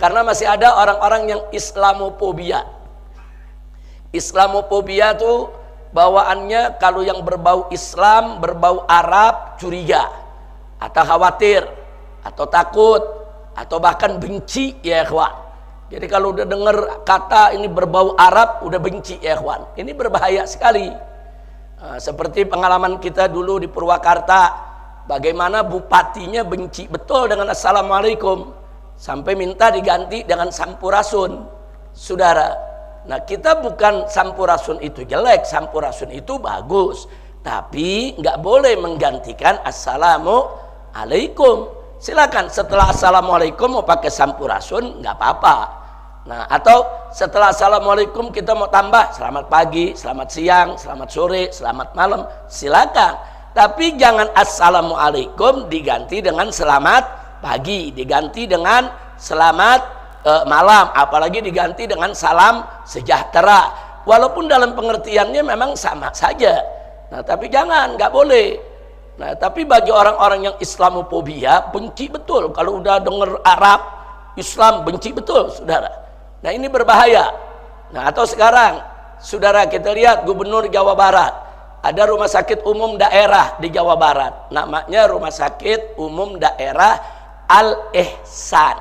Karena masih ada orang-orang yang Islamofobia. Islamofobia tuh bawaannya kalau yang berbau Islam, berbau Arab, curiga atau khawatir atau takut atau bahkan benci, ya ikhwan. Jadi kalau udah dengar kata ini berbau Arab, udah benci, ya ikhwan. Ini berbahaya sekali. Seperti pengalaman kita dulu di Purwakarta, bagaimana bupatinya benci betul dengan Assalamualaikum, sampai minta diganti dengan Sampurasun, saudara. Nah, kita bukan Sampurasun itu jelek, Sampurasun itu bagus, tapi nggak boleh menggantikan Assalamualaikum. Silakan setelah Assalamualaikum mau pakai Sampurasun nggak apa-apa. Nah, atau setelah Assalamualaikum kita mau tambah selamat pagi, selamat siang, selamat sore, selamat malam, silakan. Tapi jangan Assalamualaikum diganti dengan selamat pagi, diganti dengan selamat malam, apalagi diganti dengan salam sejahtera. Walaupun dalam pengertiannya memang sama saja. Nah, tapi jangan, nggak boleh. Nah, tapi bagi orang-orang yang Islamofobia, benci betul kalau udah dengar Arab, Islam, benci betul, saudara. Nah, ini berbahaya. Nah, atau sekarang, saudara, kita lihat Gubernur Jawa Barat, ada rumah sakit umum daerah di Jawa Barat, namanya Rumah Sakit Umum Daerah Al-Ihsan.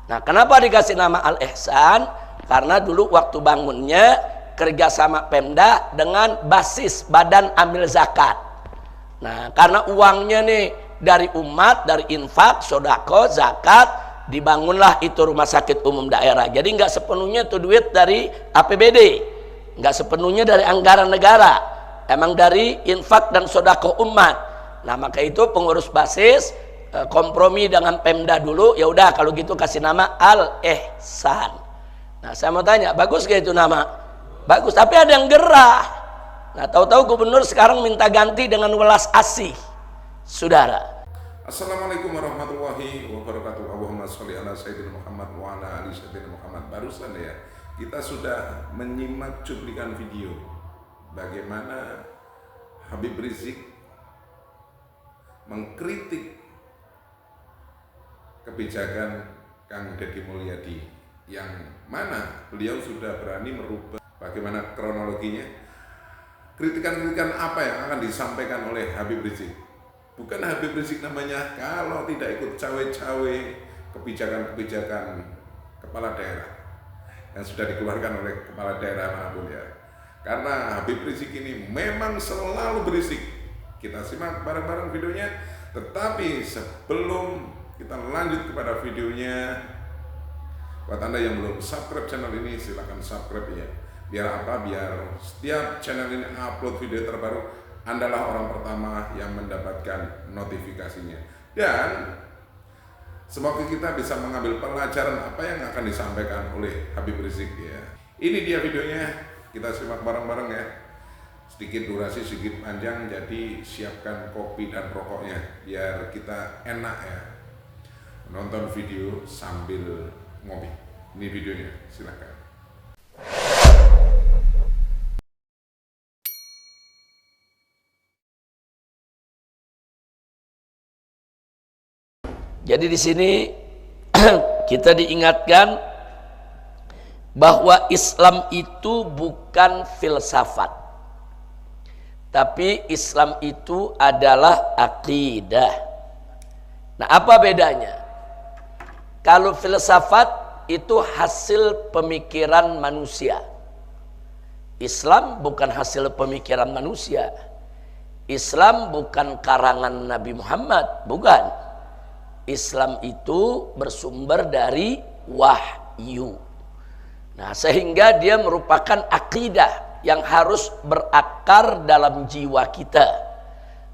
Nah, kenapa dikasih nama Al-Ihsan? Karena dulu waktu bangunnya kerjasama Pemda dengan basis Badan Amil Zakat. Nah, karena uangnya nih dari umat, dari infak, sodako, zakat, dibangunlah itu rumah sakit umum daerah. Jadi nggak sepenuhnya itu duit dari APBD, nggak sepenuhnya dari anggaran negara, emang dari infak dan sodako umat. Nah, maka itu pengurus basis kompromi dengan Pemda dulu, ya udah kalau gitu kasih nama Al-Ihsan. Nah, saya mau tanya, bagus gak itu nama? Bagus, tapi ada yang gerah. Nah, tahu-tahu gubernur sekarang minta ganti dengan welas asih, saudara. Assalamualaikum warahmatullahi wabarakatuh. Allahumma sholli ala sayyidina Muhammad wa ala ali sayyidina Muhammad. Barusan ya, kita sudah menyimak cuplikan video bagaimana Habib Rizik mengkritik kebijakan Kang Deddy Mulyadi, yang mana beliau sudah berani merubah bagaimana kronologinya. Kritikan-kritikan apa yang akan disampaikan oleh Habib Rizik? Bukan Habib Rizik namanya kalau tidak ikut cawe-cawe kebijakan-kebijakan kepala daerah yang sudah dikeluarkan oleh kepala daerah manapun ya. Karena Habib Rizik ini memang selalu berisik. Kita simak bareng-bareng videonya. Tetapi sebelum kita lanjut kepada videonya, buat Anda yang belum subscribe channel ini, silahkan subscribe ya. Biar apa? Biar setiap channel ini upload video terbaru, Andalah orang pertama yang mendapatkan notifikasinya. Dan semoga kita bisa mengambil pelajaran apa yang akan disampaikan oleh Habib Rizik ya. Ini dia videonya, kita simak bareng-bareng ya. Sedikit durasi, sedikit panjang, jadi siapkan kopi dan rokoknya biar kita enak ya menonton video sambil ngopi. Ini videonya, silakan. Jadi di sini kita diingatkan bahwa Islam itu bukan filsafat, tapi Islam itu adalah akidah. Nah, apa bedanya? Kalau filsafat itu hasil pemikiran manusia, Islam bukan hasil pemikiran manusia. Islam bukan karangan Nabi Muhammad, bukan. Islam itu bersumber dari wahyu. Nah, sehingga dia merupakan akidah yang harus berakar dalam jiwa kita.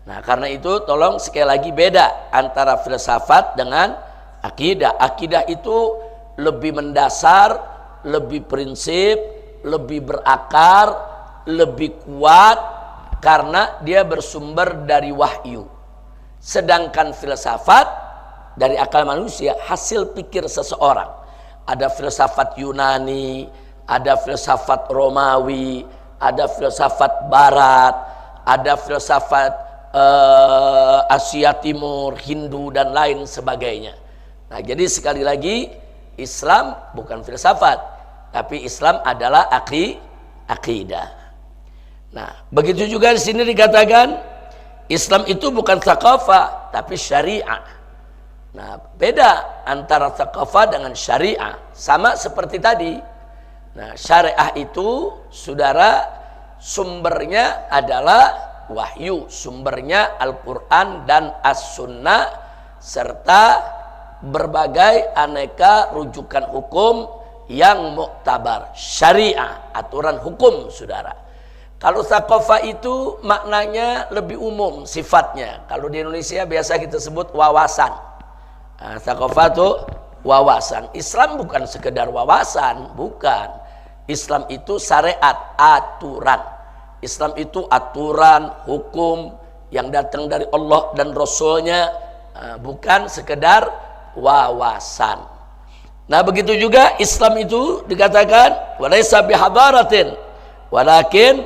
Nah, karena itu tolong sekali lagi beda antara filsafat dengan akidah. Akidah itu lebih mendasar, lebih prinsip, lebih berakar, lebih kuat karena dia bersumber dari wahyu. Sedangkan filsafat dari akal manusia, hasil pikir seseorang. Ada filsafat Yunani, ada filsafat Romawi, ada filsafat Barat, ada filsafat Asia Timur, Hindu dan lain sebagainya. Nah, jadi sekali lagi Islam bukan filsafat, tapi Islam adalah akidah. Nah, begitu juga di sini dikatakan Islam itu bukan tsaqafah, tapi syariah. Nah, beda antara tsaqafah dengan syariah. Sama seperti tadi. Nah, syariah itu, saudara, sumbernya adalah wahyu, sumbernya Al-Quran dan As-Sunnah, serta berbagai aneka rujukan hukum yang muktabar, syariah, aturan hukum, saudara. Kalau tsaqafah itu maknanya lebih umum sifatnya. Kalau di Indonesia biasa kita sebut wawasan. Nah, tsaqafah itu wawasan. Islam bukan sekedar wawasan, bukan. Islam itu syariat, aturan. Islam itu aturan, hukum yang datang dari Allah dan Rasulnya, bukan sekedar wawasan. Nah, begitu juga Islam itu dikatakan walaysa bihadaratin walakin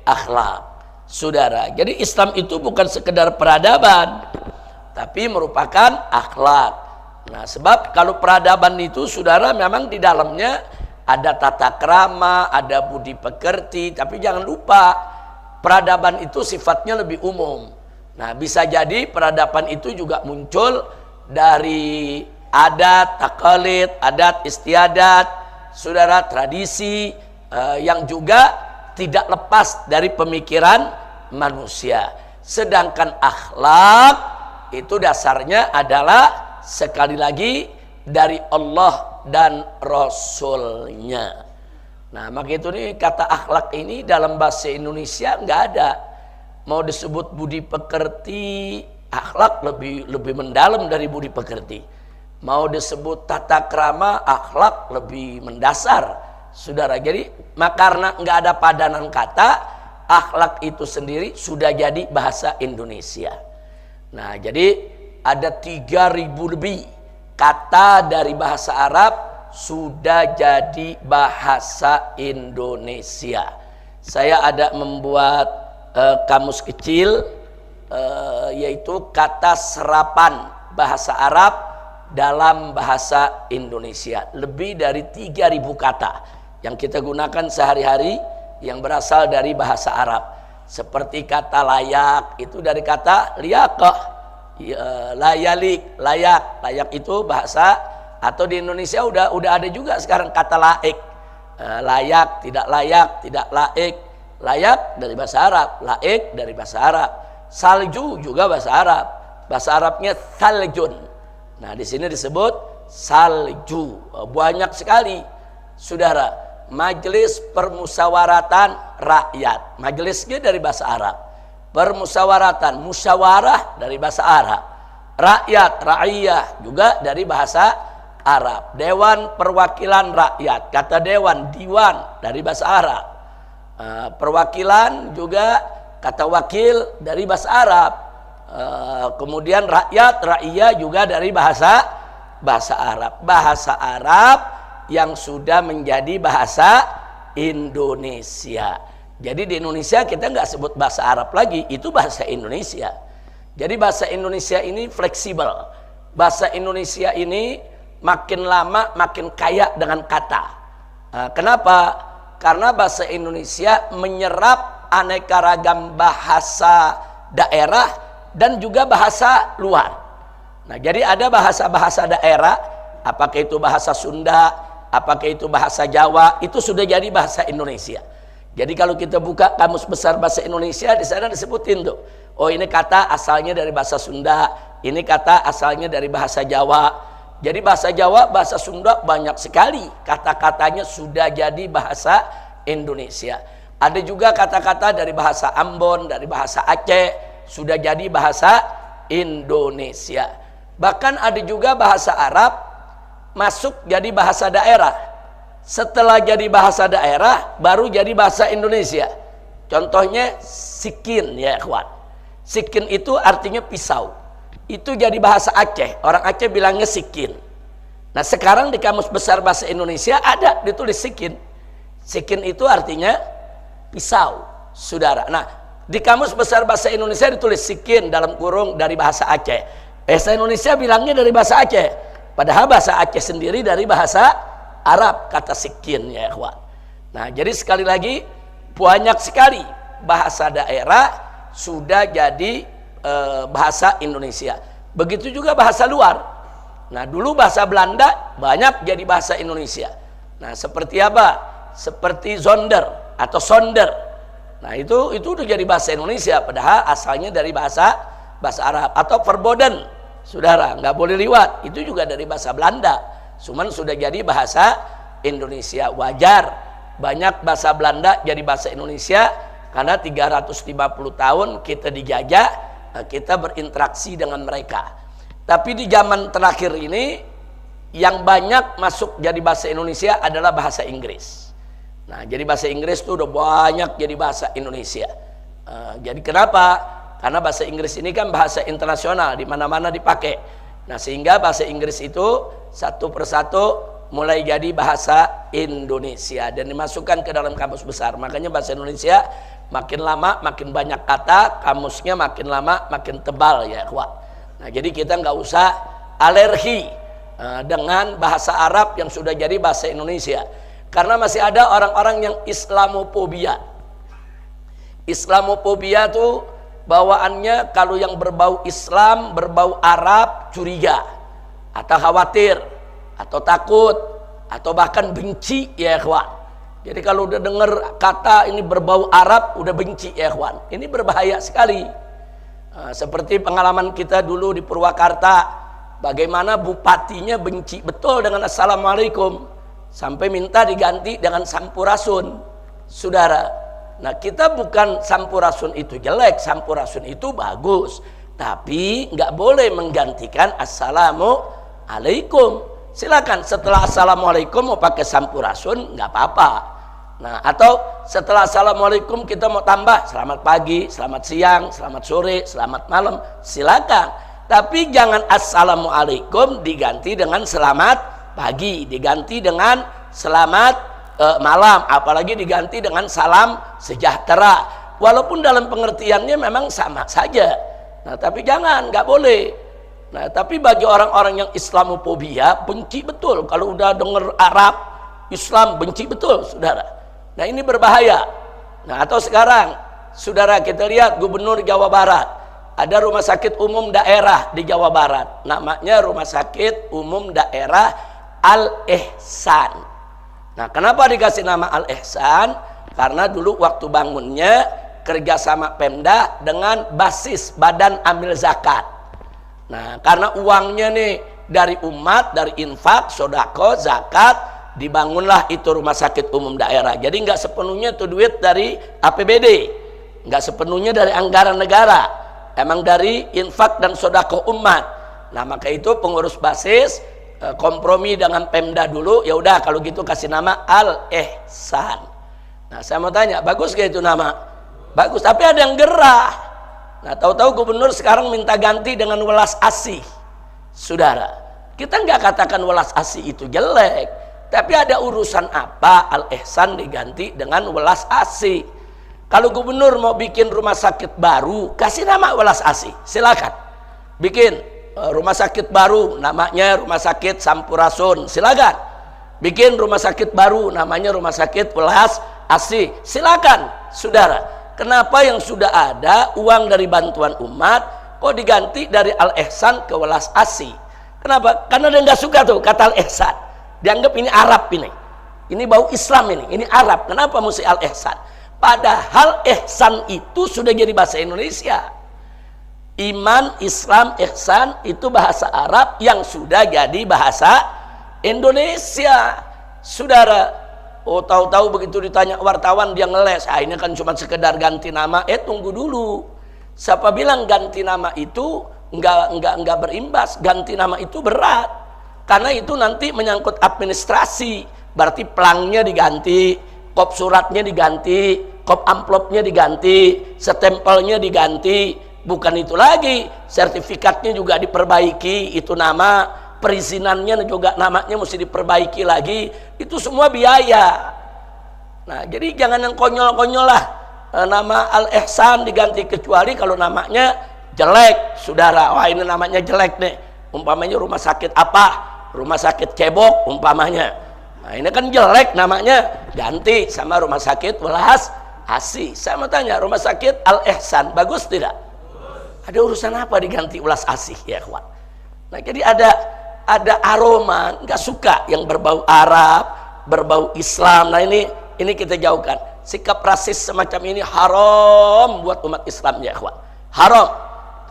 akhlak. Saudara, jadi Islam itu bukan sekedar peradaban, tapi merupakan akhlak. Nah, sebab kalau peradaban itu, saudara, memang di dalamnya ada tata krama, ada budi pekerti, tapi jangan lupa peradaban itu sifatnya lebih umum. Nah, bisa jadi peradaban itu juga muncul dari adat, taqalid, adat istiadat, saudara, tradisi yang juga tidak lepas dari pemikiran manusia. Sedangkan akhlak itu dasarnya adalah sekali lagi dari Allah dan Rasulnya. Nah, maka itu nih, kata akhlak ini dalam bahasa Indonesia nggak ada. Mau disebut budi pekerti, akhlak lebih mendalam dari budi pekerti. Mau disebut tata krama, akhlak lebih mendasar, saudara. Jadi karena nggak ada padanan kata, akhlak itu sendiri sudah jadi bahasa Indonesia. Nah, jadi ada 3.000 lebih kata dari bahasa Arab sudah jadi bahasa Indonesia. Saya ada membuat kamus kecil, yaitu kata serapan bahasa Arab dalam bahasa Indonesia. Lebih dari 3.000 kata yang kita gunakan sehari-hari yang berasal dari bahasa Arab. Seperti kata layak, itu dari kata liyaqah. Layalik, layak itu bahasa, atau di Indonesia udah ada juga sekarang kata laik. Layak, tidak laik. Layak dari bahasa Arab, laik dari bahasa Arab. Salju juga bahasa Arab. Bahasa Arabnya saljun. Nah, di sini disebut salju. Banyak sekali, saudara. Majelis Permusyawaratan Rakyat. Majelisnya dari bahasa Arab. Permusyawaratan, musyawarah dari bahasa Arab. Rakyat, ra'iyah juga dari bahasa Arab. Dewan Perwakilan Rakyat, kata dewan, diwan dari bahasa Arab. Perwakilan juga kata wakil dari bahasa Arab. Kemudian rakyat, ra'iyah juga dari bahasa Arab. Bahasa Arab yang sudah menjadi bahasa Indonesia. Jadi di Indonesia kita nggak sebut bahasa Arab lagi, itu bahasa Indonesia. Jadi bahasa Indonesia ini fleksibel. Bahasa Indonesia ini makin lama makin kaya dengan kata. Kenapa? Karena bahasa Indonesia menyerap aneka ragam bahasa daerah dan juga bahasa luar. Nah, jadi ada bahasa-bahasa daerah, apakah itu bahasa Sunda, apakah itu bahasa Jawa, itu sudah jadi bahasa Indonesia. Jadi kalau kita buka kamus besar bahasa Indonesia, di sana disebutin tuh, oh ini kata asalnya dari bahasa Sunda, ini kata asalnya dari bahasa Jawa. Jadi bahasa Jawa, bahasa Sunda banyak sekali kata-katanya sudah jadi bahasa Indonesia. Ada juga kata-kata dari bahasa Ambon, dari bahasa Aceh, sudah jadi bahasa Indonesia. Bahkan ada juga bahasa Arab masuk jadi bahasa daerah. Setelah jadi bahasa daerah, baru jadi bahasa Indonesia. Contohnya sikin, ya ikhwan. Sikin itu artinya pisau. Itu jadi bahasa Aceh. Orang Aceh bilangnya sikin. Nah, sekarang di kamus besar bahasa Indonesia ada ditulis sikin. Sikin itu artinya pisau, saudara. Nah, di kamus besar bahasa Indonesia ditulis sikin dalam kurung dari bahasa Aceh. Bahasa Indonesia bilangnya dari bahasa Aceh. Padahal bahasa Aceh sendiri dari bahasa Arab, kata sikin ya ikhwan. Nah, jadi sekali lagi banyak sekali bahasa daerah sudah jadi bahasa Indonesia. Begitu juga bahasa luar. Nah, dulu bahasa Belanda banyak jadi bahasa Indonesia. Nah, seperti apa? Seperti zonder atau sonder. Nah, itu udah jadi bahasa Indonesia padahal asalnya dari bahasa Arab. Atau verboden, saudara, nggak boleh liwat, itu juga dari bahasa Belanda. Cuman sudah jadi bahasa Indonesia. Wajar banyak bahasa Belanda jadi bahasa Indonesia karena 350 tahun kita dijajah, kita berinteraksi dengan mereka. Tapi di zaman terakhir ini yang banyak masuk jadi bahasa Indonesia adalah bahasa Inggris. Nah, jadi bahasa Inggris itu udah banyak jadi bahasa Indonesia. Jadi kenapa? Karena bahasa Inggris ini kan bahasa internasional, di mana-mana dipakai. Nah, sehingga bahasa Inggris itu satu persatu mulai jadi bahasa Indonesia dan dimasukkan ke dalam kamus besar. Makanya bahasa Indonesia makin lama makin banyak kata, kamusnya makin lama makin tebal ya ikhwan. Nah, jadi kita nggak usah alergi dengan bahasa Arab yang sudah jadi bahasa Indonesia. Karena masih ada orang-orang yang Islamofobia. Islamofobia tuh bawaannya kalau yang berbau Islam, berbau Arab, curiga atau khawatir atau takut atau bahkan benci ya ikhwan. Jadi kalau udah dengar kata ini berbau Arab udah benci ya ikhwan. Ini berbahaya sekali. Seperti pengalaman kita dulu di Purwakarta, bagaimana bupatinya benci betul dengan Assalamualaikum sampai minta diganti dengan Sampurasun, saudara. Nah, kita bukan Sampurasun itu jelek, Sampurasun itu bagus, tapi nggak boleh menggantikan Assalamualaikum. Silakan setelah Assalamualaikum mau pakai Sampurasun nggak apa-apa. Nah, atau setelah Assalamualaikum kita mau tambah selamat pagi, selamat siang, selamat sore, selamat malam, silakan. Tapi jangan Assalamualaikum diganti dengan selamat pagi, diganti dengan selamat malam, apalagi diganti dengan salam sejahtera, walaupun dalam pengertiannya memang sama saja. Nah, tapi jangan, nggak boleh. Nah, tapi bagi orang-orang yang Islamofobia, benci betul kalau udah dengar Arab Islam, benci betul saudara. Nah, ini berbahaya. Nah, atau sekarang saudara kita lihat Gubernur Jawa Barat, ada rumah sakit umum daerah di Jawa Barat, namanya Rumah Sakit Umum Daerah Al-Ihsan. Nah, kenapa dikasih nama Al-Ihsan? Karena dulu waktu bangunnya kerjasama Pemda dengan basis Badan Amil Zakat. Nah, karena uangnya nih dari umat, dari infak, sodako, zakat, dibangunlah itu rumah sakit umum daerah. Jadi nggak sepenuhnya itu duit dari APBD, nggak sepenuhnya dari anggaran negara, emang dari infak dan sodako umat. Nah, maka itu pengurus basis kompromi dengan Pemda dulu, ya udah kalau gitu kasih nama Al-Ihsan. Nah, saya mau tanya, bagus gak itu nama? Bagus, tapi ada yang gerah. Nah, tahu-tahu gubernur sekarang minta ganti dengan welas asih. Saudara, kita nggak katakan welas asih itu jelek, tapi ada urusan apa Al-Ihsan diganti dengan welas asih? Kalau gubernur mau bikin rumah sakit baru, kasih nama welas asih, silakan. Bikin rumah sakit baru namanya Rumah Sakit Sampurasun, silakan. Bikin rumah sakit baru namanya Rumah Sakit Welas Asih, silakan saudara. Kenapa yang sudah ada uang dari bantuan umat kok diganti dari Al-Ihsan ke Welas Asih? Kenapa? Karena dia nggak suka tuh kata Al-Ihsan, dianggap ini Arab, ini bau Islam, ini Arab. Kenapa mesti Al-Ihsan? Padahal ihsan itu sudah jadi bahasa Indonesia. Iman, Islam, ihsan itu bahasa Arab yang sudah jadi bahasa Indonesia. Saudara, oh tahu-tahu begitu ditanya wartawan dia ngeles, ini kan cuma sekedar ganti nama. Tunggu dulu. Siapa bilang ganti nama itu enggak berimbas? Ganti nama itu berat. Karena itu nanti menyangkut administrasi. Berarti pelangnya diganti, kop suratnya diganti, kop amplopnya diganti, stempelnya diganti. Bukan itu lagi, sertifikatnya juga diperbaiki, itu nama, perizinannya juga namanya mesti diperbaiki lagi, itu semua biaya. Nah, jadi jangan yang konyol-konyol lah, nama Al-Ihsan diganti, kecuali kalau namanya jelek, saudara. Wah, ini namanya jelek nih, umpamanya rumah sakit apa, rumah sakit cebok umpamanya. Nah ini kan jelek namanya, ganti sama rumah sakit Welas Asih. Saya mau tanya, rumah sakit Al Ihsan bagus tidak? Ada urusan apa diganti Welas Asih ya kawan? Nah jadi ada aroma nggak suka yang berbau Arab, berbau Islam. Nah ini kita jauhkan. Sikap rasis semacam ini haram buat umat Islam ya kawan. Haram,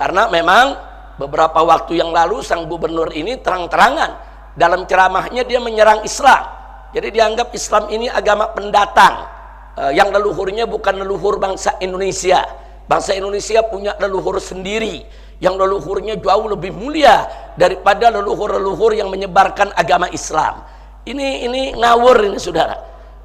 karena memang beberapa waktu yang lalu sang gubernur ini terang-terangan dalam ceramahnya dia menyerang Islam. Jadi dianggap Islam ini agama pendatang, yang leluhurnya bukan leluhur bangsa Indonesia. Bangsa Indonesia punya leluhur sendiri yang leluhurnya jauh lebih mulia daripada leluhur-leluhur yang menyebarkan agama Islam. Ini ngawur ini saudara.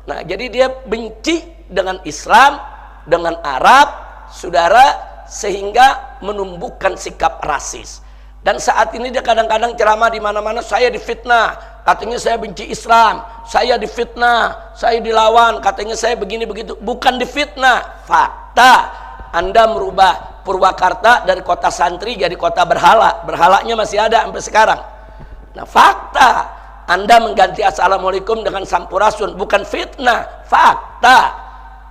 Nah jadi dia benci dengan Islam, dengan Arab saudara, sehingga menumbuhkan sikap rasis. Dan saat ini dia kadang-kadang ceramah di mana-mana, saya difitnah, katanya saya benci Islam, saya difitnah, saya dilawan, katanya saya begini begitu. Bukan difitnah, fakta. Anda merubah Purwakarta dari kota santri jadi kota berhala. Berhalanya masih ada sampai sekarang. Nah fakta, Anda mengganti assalamualaikum dengan sampurasun, bukan fitnah, fakta.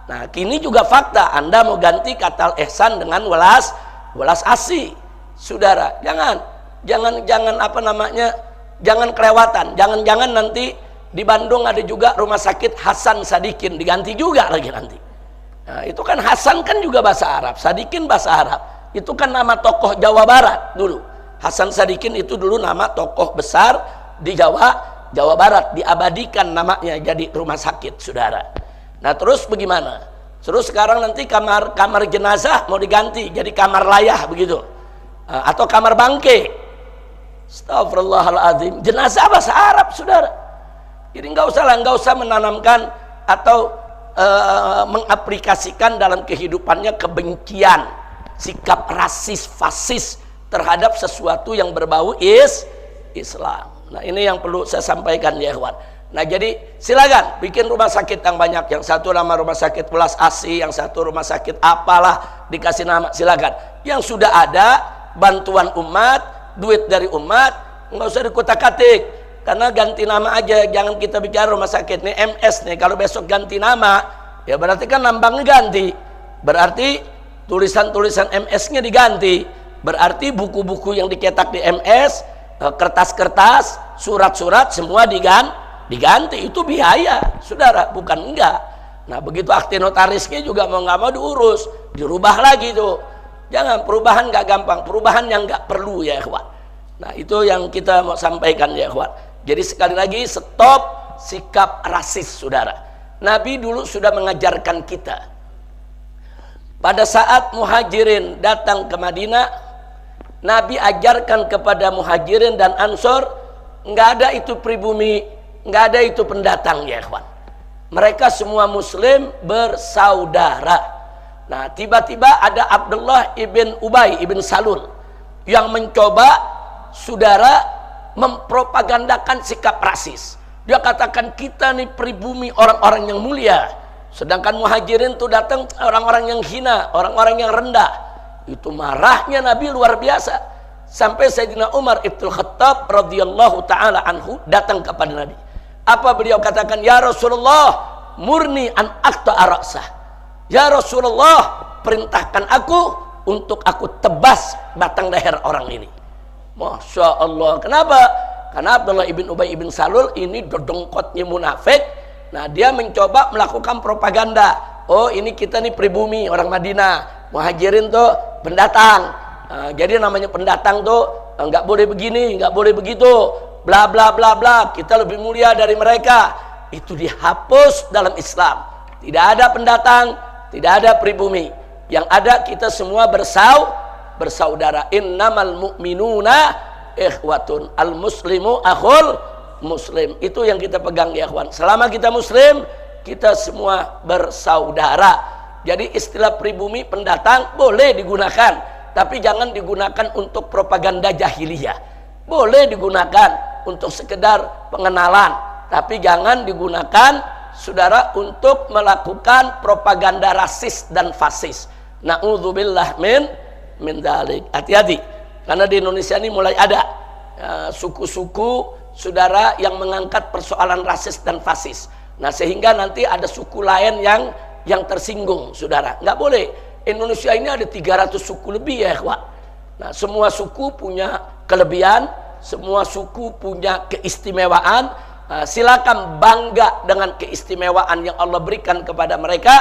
Nah kini juga fakta, Anda mau ganti kata ihsan dengan welas asih. Saudara, jangan apa namanya, jangan kelewatan. Jangan nanti di Bandung ada juga rumah sakit Hasan Sadikin, diganti juga lagi nanti. Nah, itu kan Hasan kan juga bahasa Arab, Sadikin bahasa Arab. Itu kan nama tokoh Jawa Barat dulu. Hasan Sadikin itu dulu nama tokoh besar di Jawa Barat, diabadikan namanya jadi rumah sakit, saudara. Nah, terus bagaimana? Terus sekarang nanti kamar jenazah mau diganti jadi kamar layah begitu. Atau kamar bangke. Astagfirullahaladzim. Jenazah bahasa Arab, saudara. Jadi nggak usah menanamkan atau mengaplikasikan dalam kehidupannya kebencian, sikap rasis, fasis terhadap sesuatu yang berbau Islam. Nah ini yang perlu saya sampaikan ya kawan. Nah jadi silakan bikin rumah sakit yang banyak. Yang satu nama rumah sakit Welas Asih, yang satu rumah sakit apalah, dikasih nama, silakan. Yang sudah ada bantuan umat, duit dari umat, nggak usah dikutak-katik. Karena ganti nama aja, jangan kita bicara rumah sakit nih MS nih. Kalau besok ganti nama, ya berarti kan lambangnya ganti. Berarti tulisan-tulisan MS-nya diganti. Berarti buku-buku yang dicetak di MS, kertas-kertas, surat-surat semua diganti. Itu biaya, saudara, bukan enggak. Nah begitu akte notarisnya juga mau nggak mau diurus, dirubah lagi tuh. Jangan, perubahan nggak gampang, perubahan yang nggak perlu ya kawan. Nah itu yang kita mau sampaikan ya kawan. Jadi sekali lagi, stop sikap rasis, saudara. Nabi dulu sudah mengajarkan kita. Pada saat muhajirin datang ke Madinah, Nabi ajarkan kepada muhajirin dan ansor, nggak ada itu pribumi, nggak ada itu pendatang ya kawan. Mereka semua muslim bersaudara. Nah tiba-tiba ada Abdullah ibn Ubay ibn Salul yang mencoba, saudara, mempropagandakan sikap rasis. Dia katakan kita nih pribumi orang-orang yang mulia, sedangkan muhajirin tuh datang orang-orang yang hina, orang-orang yang rendah. Itu marahnya Nabi luar biasa, sampai Sayyidina Umar ibn Khattab radhiyallahu taala anhu datang kepada Nabi. Apa beliau katakan? Ya Rasulullah, murni an aqta'a ra'sah. Ya Rasulullah, perintahkan aku untuk aku tebas batang leher orang ini. Masya Allah. Kenapa? Karena Abdullah ibn Ubay ibn Salul ini dodongkotnya munafik. Nah dia mencoba melakukan propaganda. Oh ini kita nih pribumi orang Madinah, muhajirin tuh pendatang. Jadi namanya pendatang tuh nggak boleh begini, nggak boleh begitu, bla bla bla bla. Kita lebih mulia dari mereka. Itu dihapus dalam Islam. Tidak ada pendatang, tidak ada pribumi. Yang ada kita semua bersaudara. Innamal mu'minuna ikhwatun, al muslimu akhul muslim. Itu yang kita pegang ya kawan. Selama kita muslim, kita semua bersaudara. Jadi istilah pribumi pendatang boleh digunakan, tapi jangan digunakan untuk propaganda jahiliyah. Boleh digunakan untuk sekedar pengenalan, tapi jangan digunakan, saudara, untuk melakukan propaganda rasis dan fasis. Na'udzubillah min dzalik. Hati-hati, karena di Indonesia ini mulai ada suku-suku, saudara, yang mengangkat persoalan rasis dan fasis. Nah, sehingga nanti ada suku lain yang tersinggung, saudara. Nggak boleh. Indonesia ini ada 300 suku lebih ya, ikhwan. Nah, semua suku punya kelebihan, semua suku punya keistimewaan. Silakan bangga dengan keistimewaan yang Allah berikan kepada mereka,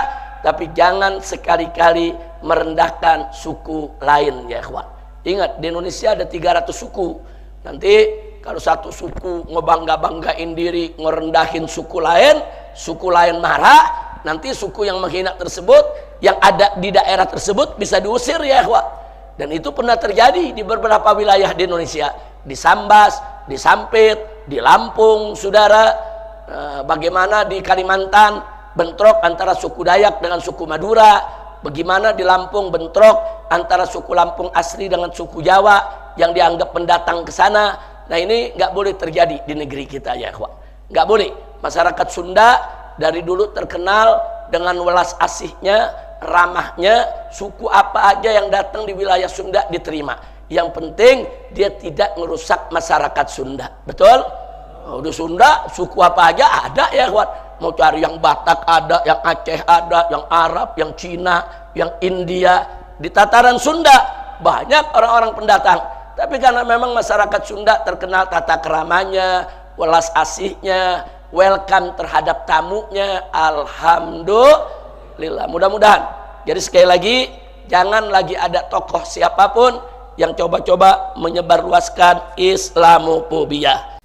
tapi jangan sekali-kali merendahkan suku lain ya, ikhwan. Ingat, di Indonesia ada 300 suku. Nanti kalau satu suku ngebangga-banggain diri, ngerendahin suku lain marah, nanti suku yang menghina tersebut, yang ada di daerah tersebut bisa diusir ya, ikhwan. Dan itu pernah terjadi di beberapa wilayah di Indonesia. Di Sambas, di Sampit, di Lampung, saudara. Bagaimana di Kalimantan, bentrok antara suku Dayak dengan suku Madura. Bagaimana di Lampung, bentrok antara suku Lampung asli dengan suku Jawa yang dianggap pendatang ke sana. Nah, ini nggak boleh terjadi di negeri kita ya, ikhwan. Nggak boleh. Masyarakat Sunda dari dulu terkenal dengan welas asihnya, ramahnya. Suku apa aja yang datang di wilayah Sunda diterima. Yang penting dia tidak merusak masyarakat Sunda. Betul? Oh, di Sunda suku apa aja ada ya, ikhwan. Mau cari yang Batak ada, yang Aceh ada, yang Arab, yang Cina, yang India. Di tataran Sunda banyak orang-orang pendatang. Tapi karena memang masyarakat Sunda terkenal tata keramanya, welas asihnya, welcome terhadap tamunya, alhamdulillah. Mudah-mudahan. Jadi sekali lagi, jangan lagi ada tokoh siapapun yang coba-coba menyebarluaskan Islamofobia.